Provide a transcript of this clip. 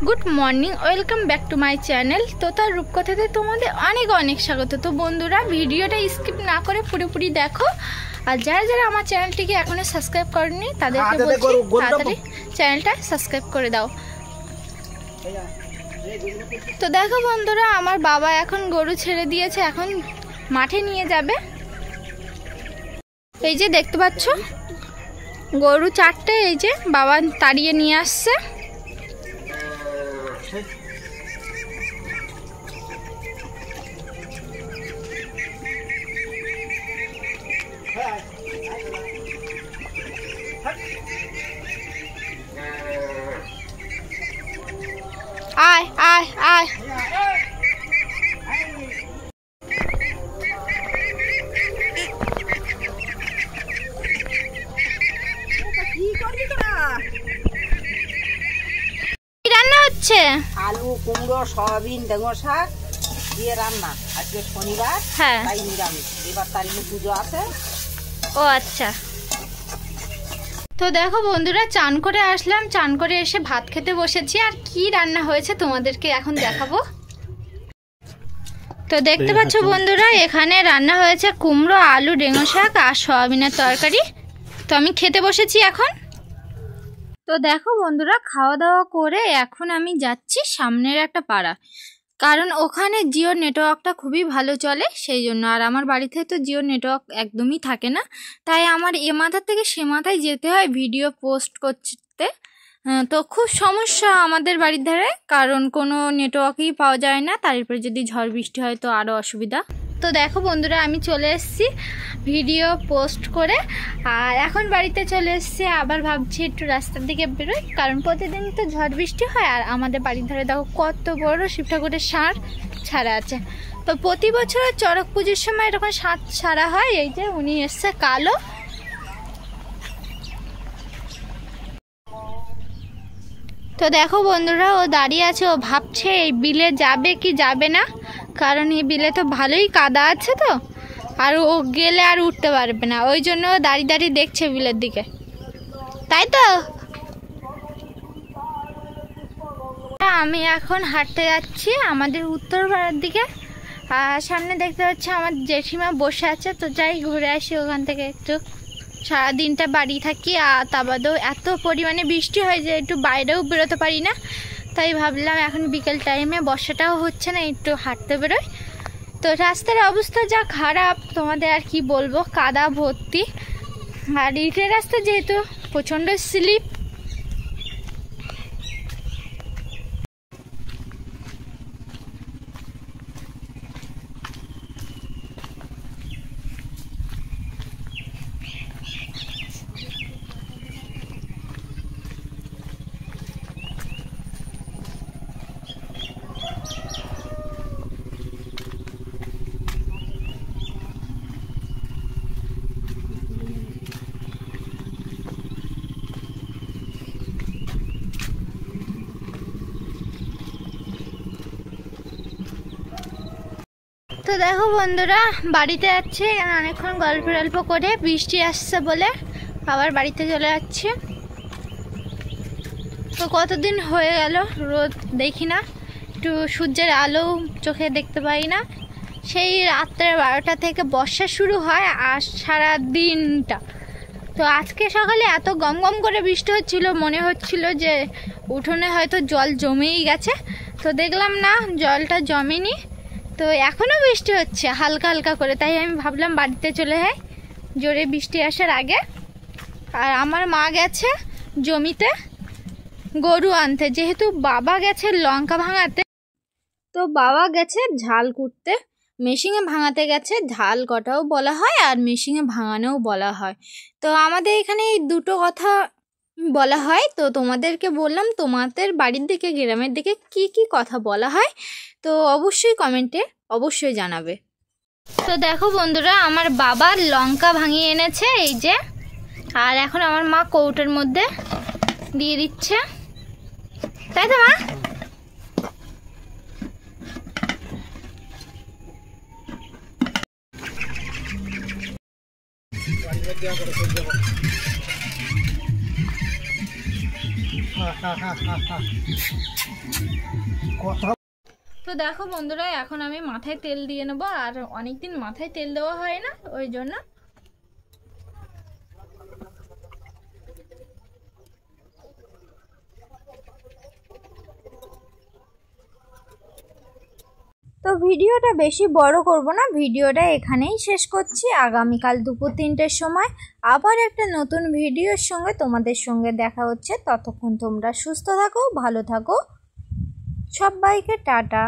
Good morning, welcome back to my channel তোতার রূপকথাতে তোমাদের অনেক অনেক স্বাগত। তো বন্ধুরা, ভিডিওটা স্কিপ না করে পুরোপুরি দেখো। আর যারা যারা আমার চ্যানেলটিকে এখনো সাবস্ক্রাইব করেনি তাদেরকে বলছি তাড়াতাড়ি চ্যানেলটা সাবস্ক্রাইব করে দাও। তো দেখো বন্ধুরা, আমার বাবা এখন গরু ছেড়ে দিয়েছে, এখন মাঠে নিয়ে যাবে। এই যে দেখতে পাচ্ছ গরু চারটে, এই যে বাবা তাড়িয়ে নিয়ে আসছে। আয় আয় আয়, রান্না হচ্ছে আলু কুমড়ো সয়াবিন ডেঙ্গর শাক দিয়ে রান্না। আজকে শনিবার, হ্যাঁ তাই নিরামিষ। এবার তারিখে পুজো আছে। ও আচ্ছা। তো দেখো বন্ধুরা, চান করে আসলাম, চান করে এসে ভাত খেতে বসেছি। আর কি রান্না হয়েছে তোমাদেরকে এখন দেখাবো। তো দেখতে পাচ্ছ বন্ধুরা, এখানে রান্না হয়েছে কুমড়ো আলু ডেঙ্গর শাক আর সয়াবিনের তরকারি। তো আমি খেতে বসেছি এখন। তো দেখো বন্ধুরা, খাওয়া দাওয়া করে এখন আমি যাচ্ছি সামনের একটা পাড়া, কারণ ওখানে জিও নেটওয়ার্কটা খুবই ভালো চলে সেই জন্য। আর আমার বাড়িতে তো জিও নেটওয়ার্ক একদমই থাকে না, তাই আমার এ মাথা থেকে সে মাথায় যেতে হয় ভিডিও পোস্ট করতে। তো খুব সমস্যা আমাদের বাড়ির ধারে, কারণ কোনো নেটওয়ার্কই পাওয়া যায় না। তারপরে যদি ঝড় বৃষ্টি হয় তো আরও অসুবিধা। তো দেখো বন্ধুরা, আমি চলে এসেছি ভিডিও পোস্ট করে, আর এখন বাড়িতে চলে এসেছি। আবার ভাবছি একটু রাস্তার দিকে বেরোই, কারণ প্রতিদিন তো ঝড় বৃষ্টি হয়। আর আমাদের বাড়ির ধারে দেখো কত বড় শিব ঠাকুরের ষাঁড় ছাড়া আছে। তো প্রতি বছর চড়ক পুজোর সময় এরকম ষাঁড় ছাড়া হয়। এই যে উনি এসছে কালো। তো দেখো বন্ধুরা, ও দাঁড়িয়ে আছে, ও ভাবছে এই বিলে যাবে কি যাবে না, কারণ এই বিলে তো ভালোই কাদা আছে। তো আর ও গেলে আর উঠতে পারবে না, ওই জন্য ও দাঁড়িয়ে দাঁড়িয়ে দেখছে বিলের দিকে, তাই তো। আমি এখন হাঁটতে যাচ্ছি আমাদের উত্তর পাড়ার দিকে। আর সামনে দেখতে পাচ্ছি আমার জেঠিমা বসে আছে। তো যাই ঘুরে আসি ওখান থেকে একটু। সারাদিনটা বাড়ি থাকি, আর তা বাদেও এত পরিমাণে বৃষ্টি হয় যে একটু বাইরেও বেরোতে পারি না। তাই ভাবলাম এখন বিকেল টাইমে, বর্ষাটাও হচ্ছে না, একটু হাঁটতে বেরোই। তো রাস্তার অবস্থা যা খারাপ তোমাদের আর কি বলবো, কাদা ভর্তি। আর ইটের রাস্তা যেহেতু প্রচণ্ড স্লিপ। তো দেখো বন্ধুরা, বাড়িতে যাচ্ছে, অনেকক্ষণ গল্প টল্প করে বৃষ্টি আসছে বলে আবার বাড়িতে চলে যাচ্ছে। তো কতদিন হয়ে গেল রোদ দেখি না, একটু সূর্যের আলো চোখে দেখতে পাই না। সেই রাত্রে 12টা থেকে বর্ষা শুরু হয় আর সারা দিনটা। তো আজকে সকালে এত গম গম করে বৃষ্টি হচ্ছিল, মনে হচ্ছিল যে উঠোনে হয়তো জল জমেই গেছে। তো দেখলাম না, জলটা জমেনি। তো এখনও বৃষ্টি হচ্ছে হালকা হালকা করে, তাই আমি ভাবলাম বাড়িতে চলে যাই জোরে বৃষ্টি আসার আগে। আর আমার মা গেছে জমিতে গরু আনতে, যেহেতু বাবা গেছে লঙ্কা ভাঙাতে। তো বাবা গেছে ঝাল কুটতে, মেশিনে ভাঙাতে গেছে। ঝাল কটাও বলা হয় আর মেশিনে ভাঙানোও বলা হয়। তো আমাদের এখানে এই দুটো কথা বলা হয়। তো তোমাদেরকে বললাম তোমাদের বাড়ির দিকে গ্রামের দিকে কি কি কথা বলা হয়, তো অবশ্যই কমেন্টে অবশ্যই জানাবে। তো দেখো বন্ধুরা, আমার বাবা লঙ্কা ভাঙিয়ে এনেছে এই যে, আর এখন আমার মা কৌটোর মধ্যে দিয়ে দিচ্ছে, তাই তো মা? তো দেখো বন্ধুরা, এখন আমি মাথায় তেল দিয়ে নেবো, আর অনেকদিন মাথায় তেল দেওয়া হয় না, ওই জন্য। তো ভিডিওটা বেশি বড় করব না, ভিডিওটা এখানেই শেষ করছি। আগামীকাল দুপুর 3টের সময় আবার একটা নতুন ভিডিওর সঙ্গে তোমাদের সঙ্গে দেখা হচ্ছে। ততক্ষণ তোমরা সুস্থ থাকো, ভালো থাকো, সবাইকে টাটা।